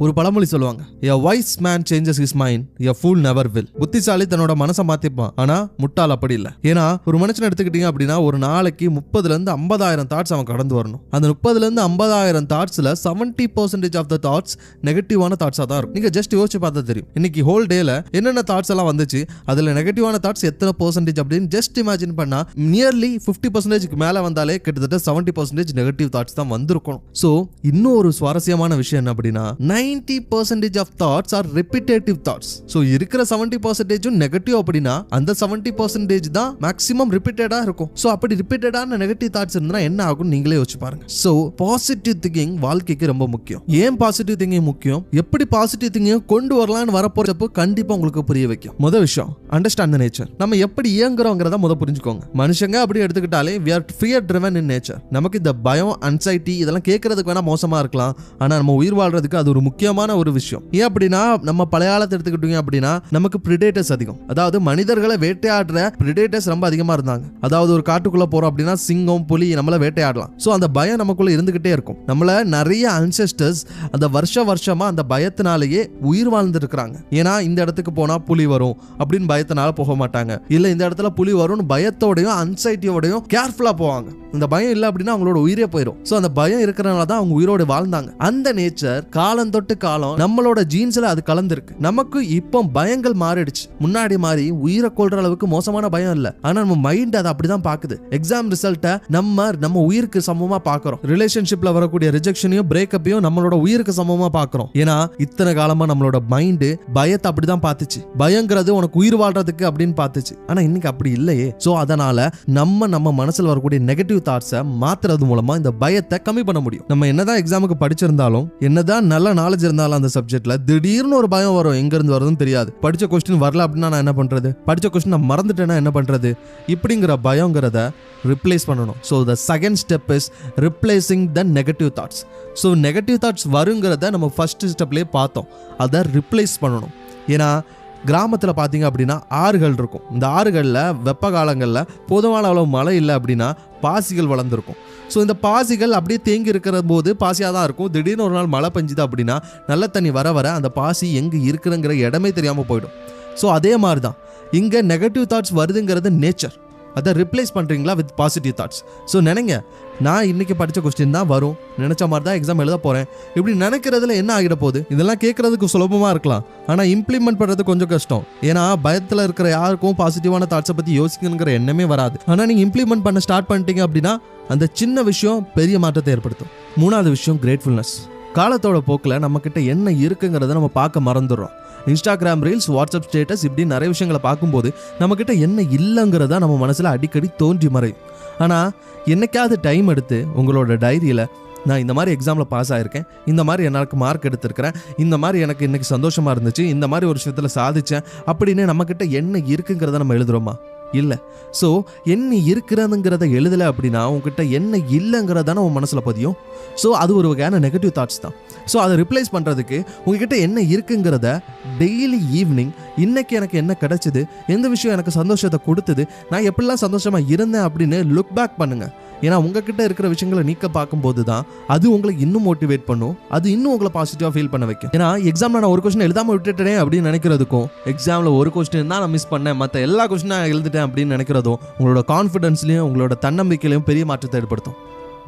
ஒரு பழமொழி சொல்லுவாங்க, a wise man changes his mind, a fool never will. புத்திசாலி தன்னோட மனசை மாத்திப்பான், ஆனா முட்டாள் அப்படி இல்ல. ஏன்னா ஒரு மனுஷன் எடுத்துக்கிட்டீங்க அப்படின்னா ஒரு நாளைக்கு 30 to 50,000 தாட்ஸ் அவன் கடந்து வரணும். அந்த 30 to 50,000 தாட்ஸ்ல 70% ஆஃப் த தாட்ஸ் நெகட்டிவான தாட்ஸா தான் இருக்கும். நீங்க ஜஸ்ட் யோசிச்சு பார்த்தா தெரியும், இன்னைக்கு ஹோல் டேல என்னென்ன தாட்ஸ் எல்லாம் வந்துச்சு, அதுல நெகட்டிவான தாட்ஸ் எத்தனை % அப்படின்னு ஜஸ்ட் இமேஜின் பண்ணா நியர்லி 50% மேல வந்தாலே கிட்டத்தட்ட 70% நெகட்டிவ் தாட்ஸ் தான் வந்திருக்கும். சோ இன்னும் ஒரு சுவாரஸ்யமான விஷயம் என்ன அப்படின்னா 90% of thoughts are repetitive thoughts. So இருக்கிற 70% நெகட்டிவ் அப்படின்னா அந்த 70% தான் மேக்ஸிமம் ரிப்பீட்டடா இருக்கும். சோ அப்படி ரிப்பீட்டடான நெகட்டிவ் தாட்ஸ் இருந்தா என்ன ஆகும் நீங்களே யோசிச்சு பாருங்க. சோ பாசிட்டிவ் திங்கிங் வாழ்க்கைக்கு ரொம்ப முக்கியம். ஏன் பாசிட்டிவ் திங்கிங் முக்கியம், எப்படி பாசிட்டிவ் திங்கிங் கொண்டு வரலாம்னு வரப்போறப்போ கண்டிப்பா உங்களுக்கு புரிய வைக்கும். முதல் விஷயம், அண்டர்ஸ்டாண்ட் தி நேச்சர். நம்ம எப்படி இயங்குறோங்கிறத முதல் புரிஞ்சுக்கோங்க. மனுஷங்க அப்படி எடுத்துக்கிட்டாலே we are fear driven in nature. நமக்கு இந்த பயம், அன்சைட்டி இதெல்லாம் கேட்கறதுக்கு வேணா மோசமா இருக்கலாம், ஆனா நம்ம உயிர் வாழ்றதுக்கு அது ஒரு முக்கியமான ஒரு விஷயம். ஏன் அப்படின்னா நம்ம பழைய காலத்தை எடுத்துக்கிட்டீங்க அப்படின்னா நமக்கு பிரிடேட்டர்ஸ் அதிகம். அதாவது மனிதர்களை வேட்டையாடுற பிரிடேட்டர்ஸ் ரொம்ப அதிகமா இருந்தாங்க. அதாவது ஒரு காட்டுக்குள்ள போறோம் அப்படின்னா சிங்கம், புலி நம்மள வேட்டையாடலாம். சோ அந்த பயம் நமக்குள்ள இருந்துகிட்டே இருக்கும். நம்மள நிறைய அன்செஸ்டர்ஸ் அந்த வருஷமா அந்த பயத்தினாலேயே உயிர் வாழ்ந்து இருக்கிறாங்க. ஏன்னா இந்த இடத்துக்கு போனா புலி வரும் அப்படின்னு பயத்தினால போக மாட்டாங்க, இல்ல இந்த இடத்துல புலி வரும்னு பயத்தோடையும் அன்சைட்டியோடையும் கேர்ஃபுல்லா போவாங்க. இந்த பயம் இல்ல அப்படின்னா அவங்களோட உயிரே போயிடும். சோ அந்த பயம் இருக்கிறனால தான் அவங்க உயிரோடு வாழ்ந்தாங்க. அந்த நேச்சர் காலம் தொட்டு காலம் நம்மளோட ஜீன்ஸ்ல அது கலந்துருக்கு. நமக்கு இப்போ பயங்கள் மாறிடுச்சு. முன்னாடி மாதிரி உயிரை கொல்ற அளவுக்கு மோசமான பயம் இல்ல, ஆனா நம்ம மைண்ட் அதை அப்படிதான் பாக்குது. எக்ஸாம் ரிசல்ட்டை நம்ம உயிருக்கு சமமா பாக்குறோம். ரிலேஷன்ஷிப்ல வரக்கூடிய ரிஜெக்ஷனையும் பிரேக்கப்பையும் நம்மளோட உயிருக்கு சமமா பாக்குறோம். ஏன்னா இத்தனை காலமா நம்மளோட மைண்ட் பயத்தை அப்படிதான் பாத்துச்சு. பயங்கிறது உனக்கு உயிர் வாழ்றதுக்கு அப்படின்னு பாத்துச்சு. ஆனா இன்னைக்கு அப்படி இல்லையே. சோ அதனால நம்ம மனசுல வரக்கூடிய நெகட்டிவ் தாட்ஸை மாத்துறது மூலமா இந்த பயத்தை கம்மி பண்ண முடியும். நம்ம என்னதான் எக்ஸாமுக்கு படிச்சிருந்தாலும், என்னதான் நல்ல நாலேஜ் இருந்தாலும் அந்த சப்ஜெக்ட்ல திடீர்னு ஒரு பயம் வரும். எங்க இருந்து வருதுன்னு தெரியாது. படிச்ச கொஸ்டின் வரல அப்படின்னா நான் என்ன பண்றது, படிச்ச கொஸ்டின் நான் மறந்துட்டேன்னா என்ன பண்றது, இப்படிங்கிற பயங்கிறத ரிப்ளேஸ் பண்ணணும். So the second step is replacing the negative thoughts. So negative thoughts வருங்கிறத நம்ம ஃபர்ஸ்ட் ஸ்டெப்லேயே பார்த்தோம். அதை ரிப்ளேஸ் பண்ணணும். ஏன்னா கிராமத்தில் பார்த்தீங்க அப்படின்னா ஆறுகள் இருக்கும். இந்த ஆறுகளில் வெப்ப காலங்களில் போதுமான அளவு மழை இல்லை அப்படின்னா பாசிகள் வளர்ந்துருக்கும். ஸோ இந்த பாசிகள் அப்படியே தேங்கி இருக்கிற போது பாசியாக தான் இருக்கும். திடீர்னு ஒரு நாள் மழை பெஞ்சுது அப்படின்னா நல்ல தண்ணி வர அந்த பாசி எங்கே இருக்குங்கிற இடமே தெரியாமல் போயிடும். ஸோ அதே மாதிரி தான் இங்கே நெகட்டிவ் தாட்ஸ் வருதுங்கிறது நேச்சர். அதை ரிப்ளேஸ் பண்ணுறீங்களா வித் பாசிட்டிவ் தாட்ஸ். ஸோ நினைங்க, நான் இன்னைக்கு படித்த கொஸ்டின் தான் வரும், நினச்ச மாதிரி தான் எக்ஸாம் எழுத போகிறேன், இப்படி நினைக்கிறதுல என்ன ஆகிட போகுது. இதெல்லாம் கேட்குறதுக்கு சுலபமாக இருக்கலாம், ஆனால் இம்ப்ளிமெண்ட் பண்ணுறது கொஞ்சம் கஷ்டம். ஏன்னா பயத்தில் இருக்கிற யாருக்கும் பாசிட்டிவான தாட்ஸை பற்றி யோசிக்கணுங்கிற எண்ணமே வராது. ஆனால் நீங்கள் இம்ப்ளிமெண்ட் பண்ண ஸ்டார்ட் பண்ணிட்டீங்க அப்படின்னா அந்த சின்ன விஷயம் பெரிய மாற்றத்தை ஏற்படுத்தும். மூணாவது விஷயம் கிரேட்ஃபுல்னஸ். காலத்தோட போக்கில் நம்மக்கிட்ட என்ன இருக்குங்கிறத நம்ம பார்க்க மறந்துடுறோம். இன்ஸ்டாகிராம் ரீல்ஸ், வாட்ஸ்அப் ஸ்டேட்டஸ் இப்படி நிறைய விஷயங்களை பார்க்கும்போது நம்மக்கிட்ட என்ன இல்லைங்கிறதா நம்ம மனசில் அடிக்கடி தோன்றி மறையும். ஆனால் என்னைக்காவது டைம் எடுத்து உங்களோட டைரியில் நான் இந்த மாதிரி எக்ஸாமில் பாஸ் ஆகிருக்கேன், இந்த மாதிரி எனக்கு மார்க் எடுத்திருக்கிறேன், இந்த மாதிரி எனக்கு இன்னைக்கு சந்தோஷமாக இருந்துச்சு, இந்த மாதிரி ஒரு விஷயத்தில் சாதித்தேன் அப்படின்னு நம்மக்கிட்ட என்ன இருக்குங்கிறத நம்ம எழுதுகிறோமா? இல்லை. ஸோ என்ன இருக்கிறதுங்கிறத எழுதலை அப்படின்னா உங்ககிட்ட என்ன இல்லைங்கிறதான உன் மனசில் பதியும். ஸோ அது ஒரு வகையான நெகட்டிவ் தாட்ஸ் தான். ஸோ அதை ரிப்ளேஸ் பண்ணுறதுக்கு உங்ககிட்ட என்ன இருக்குங்கிறத டெய்லி ஈவினிங் இன்னைக்கு எனக்கு என்ன கிடைச்சிது, எந்த விஷயம் எனக்கு சந்தோஷத்தை கொடுத்தது, நான் எப்படிலாம் சந்தோஷமாக இருந்தேன் அப்படின்னு லுக் பேக் பண்ணுங்கள். ஏன்னா உங்ககிட்ட இருக்கிற விஷயங்களை நீக்க பார்க்கும்போது தான் அது உங்களை இன்னும் மோட்டிவேட் பண்ணும், அது இன்னும் உங்களை பாசிட்டிவாக ஃபீல் பண்ண வைக்கும். ஏன்னா எக்ஸாமில் நான் ஒரு கொஸ்டின் எழுதாமல் விட்டுட்டேன் அப்படின்னு நினைக்கிறதுக்கும், எக்ஸாமில் ஒரு கொஸ்டின் தான் நான் மிஸ் பண்ணேன், மற்ற எல்லா கொஸ்டினும் நான் எழுதிட்டேன் அப்படின்னு நினைக்கிறதும் உங்களோட கான்ஃபிடன்ஸ்லையும் உங்களோட தன்னம்பிக்கையிலையும் பெரிய மாற்றத்தை ஏற்படுத்தும்.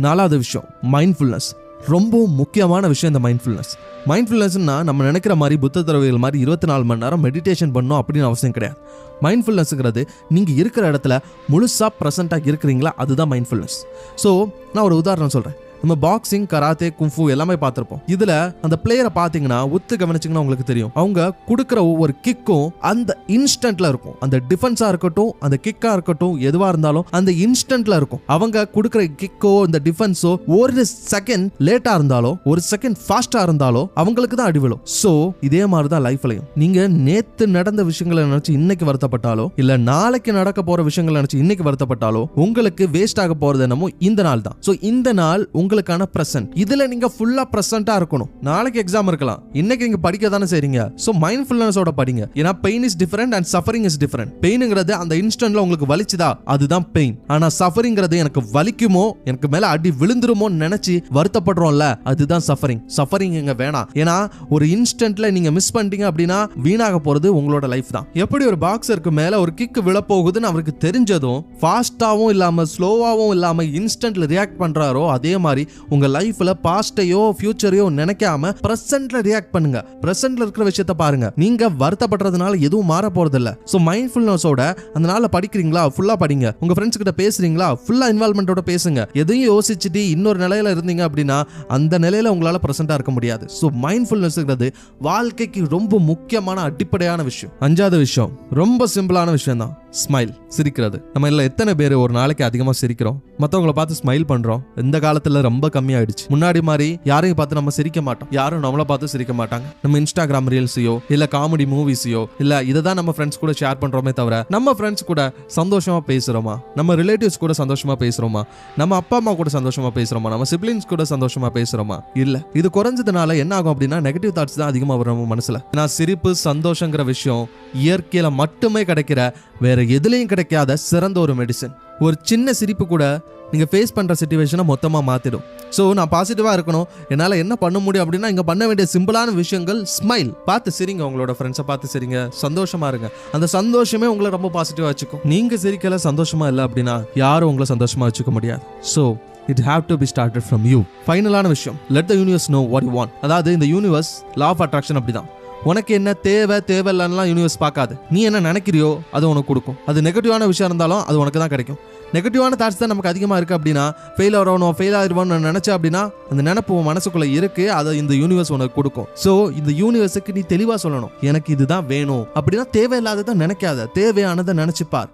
நாலாவது விஷயம் மைண்ட்ஃபுல்னஸ். ரொம்ப முக்கியமான விஷயம் இந்த மைண்ட்ஃபுல்னஸ்னா நம்ம நினைக்கிற மாதிரி புத்த தடவைகள் மாதிரி 24 மணி நேரம் மெடிடேஷன் பண்ணணும் அப்படின்னு அவசியம் கிடையாது. மைண்ட்ஃபுல்னஸ்ங்கிறது நீங்கள் இருக்கிற இடத்துல முழுசாக ப்ரெசென்ட்டாக இருக்கிறீங்களா, அதுதான் மைண்ட்ஃபுல்னஸ். ஸோ நான் ஒரு உதாரணம் சொல்கிறேன். நம்ம பாக்ஸிங், கராத்தே, குங்ஃபு எல்லாமே பார்த்துருப்போம். இதுல அந்த பிளேயரை பார்த்தீங்கன்னா ஒத்து கவனிச்சிங்கன்னா உங்களுக்கு தெரியும், அவங்க கொடுக்குற ஒவ்வொரு கிக்கும் அந்த இன்ஸ்டன்ட்ல இருக்கும். அந்த டிஃபென்ஸா இருக்கட்டும், அந்த கிக்கா இருக்கட்டும், எதுவா இருந்தாலும் அந்த இன்ஸ்டன்ட்ல இருக்கும். அவங்க கொடுக்குற கிக்கோ இந்த டிஃபென்ஸோ ஒரு செகண்ட் லேட்டா இருந்தாலோ ஒரு செகண்ட் ஃபாஸ்டா இருந்தாலோ அவங்களுக்கு தான் அடி விழும். ஸோ இதே மாதிரி தான் லைஃப்லையும் நீங்க நேத்து நடந்த விஷயங்களை நினைச்சு இன்னைக்கு வருத்தப்பட்டாலோ, இல்ல நாளைக்கு நடக்க போற விஷயங்களை நினைச்சு இன்னைக்கு வருத்தப்பட்டாலோ உங்களுக்கு வேஸ்ட் ஆக போறது என்னமோ இந்த நாள் தான். ஸோ இந்த நாள் உங்களுக்கான பிரசன்ட். இதுல நீங்க ஃபுல்லா பிரசன்டா இருக்கணும். நாளைக்கு எக்ஸாம் இருக்கலாம், இன்னைக்கு நீங்க படிக்க தானே செய்றீங்க. சோ மைண்ட்ஃபுல்னஸோட படிங்க. ஏன்னா pain is different and suffering is different. பெயின்ங்கிறது அந்த இன்ஸ்டன்ட்ல உங்களுக்கு வலிச்சுதா, அதுதான் பெயின். ஆனா சஃபரிங்கிறது எனக்கு வலிக்குமோ, எனக்கு மேல அடி விழுந்துருமோ நினைச்சு வருத்தப்படுறோம்ல, அதுதான் சஃபரிங். சஃபரிங் இங்க வேணாம். ஏன்னா ஒரு இன்ஸ்டன்ட்ல நீங்க மிஸ் பண்ணிட்டீங்க அப்படின்னா வீணாக போறது உங்களோட லைஃப் தான். எப்படி ஒரு பாக்ஸருக்கு மேல ஒரு கிக் விழ போகுதுன்னு அவருக்கு தெரிஞ்சதும் ஃபாஸ்டாவும் இல்லாம ஸ்லோவாவும் இல்லாம இன்ஸ்டன்ட்ல ரியாக்ட் பண்றாரோ, அதே மாதிரி உங்க லைஃப்ல பாஸ்டையோ ஃபியூச்சரையோ நினைக்காம பிரசன்ட்ல ரியாக்ட் பண்ணுங்க. பிரசன்ட்ல இருக்கிற விஷயத்தை பாருங்க. நீங்க வருத்தப்படுறதுனால எதுவும் மாற போறது இல்ல. சோ மைண்ட்ஃபுல்னஸோட அந்த நாள்ல படிக்கிறீங்களா, ஃபுல்லா படிங்க. உங்க ஃப்ரெண்ட்ஸ் கிட்ட பேசுறீங்களா, ஃபுல்லா இன்வால்வ்மெண்டோட பேசுங்க. எதையும் யோசிச்சுட்டு இன்னொரு நிலையில இருந்தீங்க அப்படின்னா அந்த நிலையில உங்களால பிரசன்டா இருக்க முடியாது. சோ மைண்ட்ஃபுல்னஸ்ங்கிறது வாழ்க்கைக்கு ரொம்ப முக்கியமான அடிப்படையான விஷயம். அஞ்சாவது விஷயம் ரொம்ப சிம்பிளான விஷயம் தான், ஸ்மைல், சிரிக்கிறது. நம்ம இல்ல எத்தனை பேர் ஒரு நாளைக்கு அதிகமா சிரிக்கிறோம், மத்தவங்களை பார்த்து ஸ்மைல் பண்றோம். இந்த காலத்துல ரொம்ப கம்மியாயிடுச்சு. முன்னாடி மாதிரி யாரையும் பார்த்து நம்ம சிரிக்க மாட்டோம், யாரும் நம்மளை பார்த்து சிரிக்க மாட்டாங்க. நம்ம இன்ஸ்டாகிராம் ரீல்ஸையோ இல்ல காமெடி மூவிஸையோ இல்ல இதை தான் நம்ம ஃப்ரெண்ட்ஸ் கூட ஷேர் பண்றோமே தவிர நம்ம ஃப்ரெண்ட்ஸ் கூட சந்தோஷமா பேசுறோமா, நம்ம ரிலேட்டிவ்ஸ் கூட சந்தோஷமா பேசுறோமா, நம்ம அப்பா அம்மா கூட சந்தோஷமா பேசுறோமா, நம்ம சிப்லிங்ஸ் கூட சந்தோஷமா பேசுறோமா? இல்ல. இது குறைஞ்சதுனால என்ன ஆகும் அப்படின்னா நெகட்டிவ் தாட்ஸ் தான் அதிகமா வரும் மனசுல. நான் சிரிப்பு சந்தோஷங்கிற விஷயம் இயற்கையில மட்டுமே கிடைக்கிற, வேற எதுலயும் கிடைக்காத சிறந்த ஒரு மெடிசன். ஒரு சின்ன சிரிப்பு கூட நீங்க ஃபேஸ் பண்ற சிச்சுவேஷனை மொத்தமா மாத்திடும். சோ நான் பாசிட்டிவா இருக்கணும், என்னால என்ன பண்ண முடியும் அப்படின்னா இங்க பண்ண வேண்டிய சிம்பிளான விஷயங்கள் ஸ்மைல். பார்த்து சிரிங்க, உங்களோட ஃப்ரெண்ட்ஸை பார்த்து சிரிங்க, சந்தோஷமா இருங்க. அந்த சந்தோஷமே உங்களை ரொம்ப பாசிட்டிவா வச்சுக்கும். நீங்க சிரிக்கல, சந்தோஷமா இல்லை அப்படின்னா யாரும் உங்களை சந்தோஷமா வச்சுக்க முடியாது. So it have to be started from you. ஃபைனலான விஷயம், let the universe know what you want. அதாவது இந்த யூனிவர்ஸ் லா ஆஃப் அட்ராக்ஷன் அப்படிதான். உனக்கு என்ன தேவையில்லாம் யூனிவர்ஸ் பார்க்காது. நீ என்ன நினைக்கிறியோ அது உனக்கு கொடுக்கும். அது நெகட்டிவான விஷயம் இருந்தாலும் அது உனக்கு தான் கிடைக்கும். நெகட்டிவான தாட்ஸ் தான் நமக்கு அதிகமாக இருக்குது அப்படின்னா ஃபெயில் ஆயிடுவோம்னு நினச்சா அப்படின்னா அந்த நினைப்பு மனசுக்குள்ளே இருக்கு, அதை இந்த யூனிவர்ஸ் உனக்கு கொடுக்கும். ஸோ இந்த யூனிவர்ஸுக்கு நீ தெளிவாக சொல்லணும், எனக்கு இதுதான் வேணும் அப்படின்னா தேவையில்லாததை நினைக்காத, தேவையானதை நினைச்சுப்பார்.